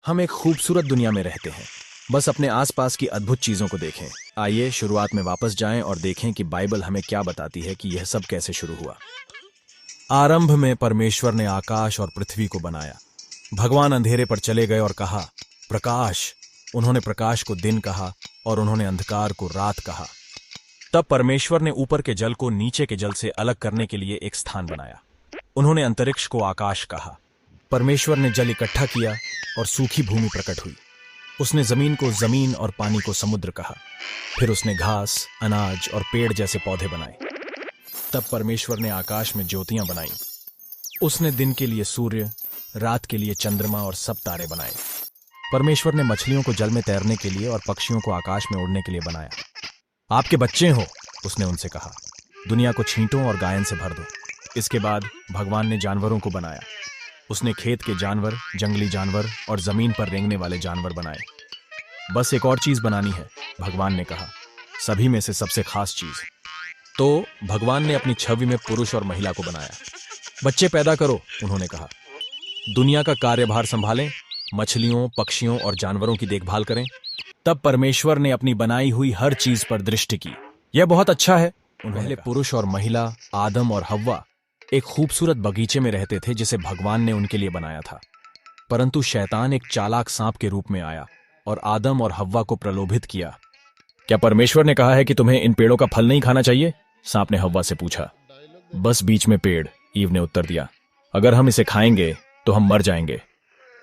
हम एक खूबसूरत दुनिया में रहते हैं। बस अपने आसपास की अद्भुत चीजों को देखें। आइए शुरुआत में वापस जाएं और देखें कि बाइबल हमें क्या बताती है कि यह सब कैसे शुरू हुआ। आरंभ में परमेश्वर ने आकाश और पृथ्वी को बनाया। भगवान अंधेरे पर चले गए और कहा, प्रकाश। उन्होंने प्रकाश को दिन कहा और उन्होंने अंधकार को रात कहा। तब परमेश्वर ने ऊपर के जल को नीचे के जल से अलग करने के लिए एक स्थान बनाया। उन्होंने अंतरिक्ष को आकाश कहा। परमेश्वर ने जल इकट्ठा किया और सूखी भूमि प्रकट हुई। उसने जमीन को जमीन और पानी को समुद्र कहा। फिर उसने घास, अनाज और पेड़ जैसे पौधे बनाए। तब परमेश्वर ने आकाश में ज्योतियां बनाई। उसने दिन के लिए सूर्य, रात के लिए चंद्रमा और सब तारे बनाए। परमेश्वर ने मछलियों को जल में तैरने के लिए और पक्षियों को आकाश में उड़ने के लिए बनाया। आपके बच्चे हो, उसने उनसे कहा, दुनिया को छींटो और गायन से भर दो। इसके बाद भगवान ने जानवरों को बनाया। उसने खेत के जानवर, जंगली जानवर और जमीन पर रेंगने वाले जानवर बनाए। बस एक और चीज बनानी है, भगवान ने कहा, सभी में से सबसे खास चीज। तो भगवान ने अपनी छवि में पुरुष और महिला को बनाया। बच्चे पैदा करो, उन्होंने कहा, दुनिया का कार्यभार संभालें, मछलियों, पक्षियों और जानवरों की देखभाल करें। तब परमेश्वर ने अपनी बनाई हुई हर चीज पर दृष्टि की। यह बहुत अच्छा है। पहले पुरुष और महिला, आदम और हव्वा, एक खूबसूरत बगीचे में रहते थे जिसे भगवान ने उनके लिए बनाया था। परंतु शैतान एक चालाक सांप के रूप में आया और आदम और हव्वा को प्रलोभित किया। क्या परमेश्वर ने कहा है कि तुम्हें इन पेड़ों का फल नहीं खाना चाहिए? सांप ने हव्वा से पूछा। बस बीच में पेड़, ईव ने उत्तर दिया। अगर हम इसे खाएंगे तो हम मर जाएंगे।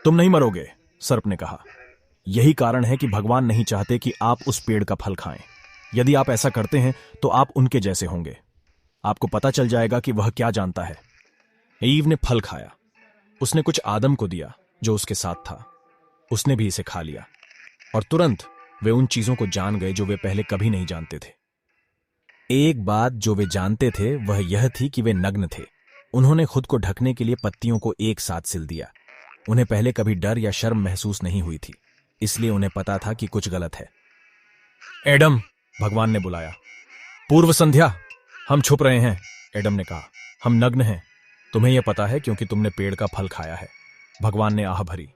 तुम नहीं मरोगे, सर्प ने कहा। यही कारण है कि भगवान नहीं चाहते कि आप उस पेड़ का फल खाएं। यदि आप ऐसा करते हैं तो आप उनके जैसे होंगे। आपको पता चल जाएगा कि वह क्या जानता है। ईव ने फल खाया। उसने कुछ आदम को दिया जो उसके साथ था। उसने भी इसे खा लिया और तुरंत वे उन चीजों को जान गए जो वे पहले कभी नहीं जानते थे। एक बात जो वे जानते थे वह यह थी कि वे नग्न थे। उन्होंने खुद को ढकने के लिए पत्तियों को एक साथ सिल दिया। उन्हें पहले कभी डर या शर्म महसूस नहीं हुई थी, इसलिए उन्हें पता था कि कुछ गलत है। एडम, भगवान ने बुलाया। पूर्व संध्या। हम छुप रहे हैं, एडम ने कहा। हम नग्न हैं। तुम्हें यह पता है क्योंकि तुमने पेड़ का फल खाया है, भगवान ने आह भरी।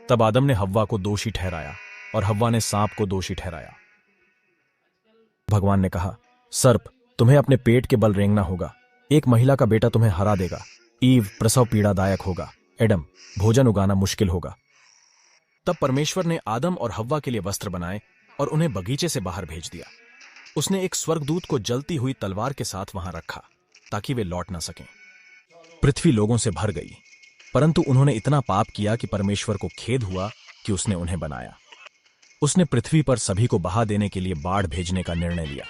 तब आदम ने हव्वा को दोषी ठहराया और हव्वा ने सांप को दोषी ठहराया। भगवान ने कहा, सर्प, तुम्हें अपने पेट के बल रेंगना होगा। एक महिला का बेटा तुम्हें हरा देगा। ईव, प्रसव पीड़ादायक होगा। एडम, भोजन उगाना मुश्किल होगा। तब परमेश्वर ने आदम और हव्वा के लिए वस्त्र बनाए और उन्हें बगीचे से बाहर भेज दिया। उसने एक स्वर्गदूत को जलती हुई तलवार के साथ वहां रखा ताकि वे लौट ना सकें। पृथ्वी लोगों से भर गई, परंतु उन्होंने इतना पाप किया कि परमेश्वर को खेद हुआ कि उसने उन्हें बनाया। उसने पृथ्वी पर सभी को बहा देने के लिए बाढ़ भेजने का निर्णय लिया।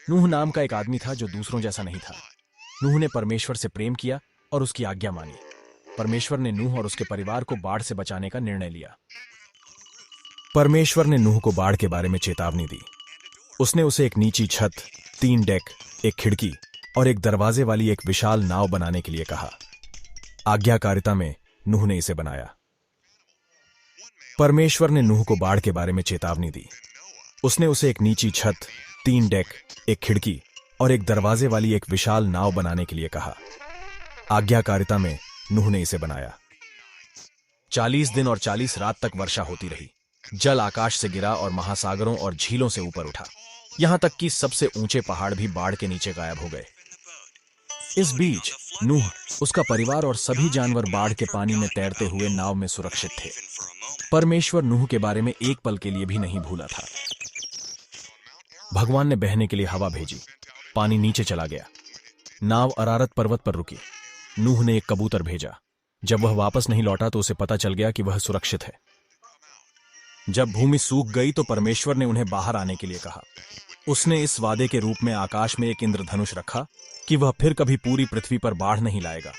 नूह नाम का एक आदमी था जो दूसरों जैसा नहीं था। नूह ने परमेश्वर से प्रेम किया और उसकी आज्ञा मानी। परमेश्वर ने नूह और उसके परिवार को बाढ़ से बचाने का निर्णय लिया। परमेश्वर ने नूह को बाढ़ के बारे में चेतावनी दी। उसने उसे एक नीची छत, 3 डेक, एक खिड़की और एक दरवाजे वाली एक विशाल नाव बनाने के लिए कहा। आज्ञाकारिता में नूह ने इसे बनाया। परमेश्वर ने नूह को बाढ़ के बारे में चेतावनी दी। उसने उसे एक नीची छत, 3 डेक, एक खिड़की और एक दरवाजे वाली एक विशाल नाव बनाने के लिए कहा। आज्ञाकारिता में नूह ने इसे बनाया। 40 दिन और 40 रात तक वर्षा होती रही। जल आकाश से गिरा और महासागरों और झीलों से ऊपर उठा, यहां तक कि सबसे ऊंचे पहाड़ भी बाढ़ के नीचे गायब हो गए। इस बीच नूह, उसका परिवार और सभी जानवर बाढ़ के पानी में तैरते हुए नाव में सुरक्षित थे। परमेश्वर नूह के बारे में एक पल के लिए भी नहीं भूला था। भगवान ने बहने के लिए हवा भेजी। पानी नीचे चला गया। नाव अरारत पर्वत पर रुकी। नूह ने एक कबूतर भेजा। जब वह वापस नहीं लौटा तो उसे पता चल गया कि वह सुरक्षित है। जब भूमि सूख गई तो परमेश्वर ने उन्हें बाहर आने के लिए कहा। उसने इस वादे के रूप में आकाश में एक इंद्रधनुष रखा कि वह फिर कभी पूरी पृथ्वी पर बाढ़ नहीं लाएगा।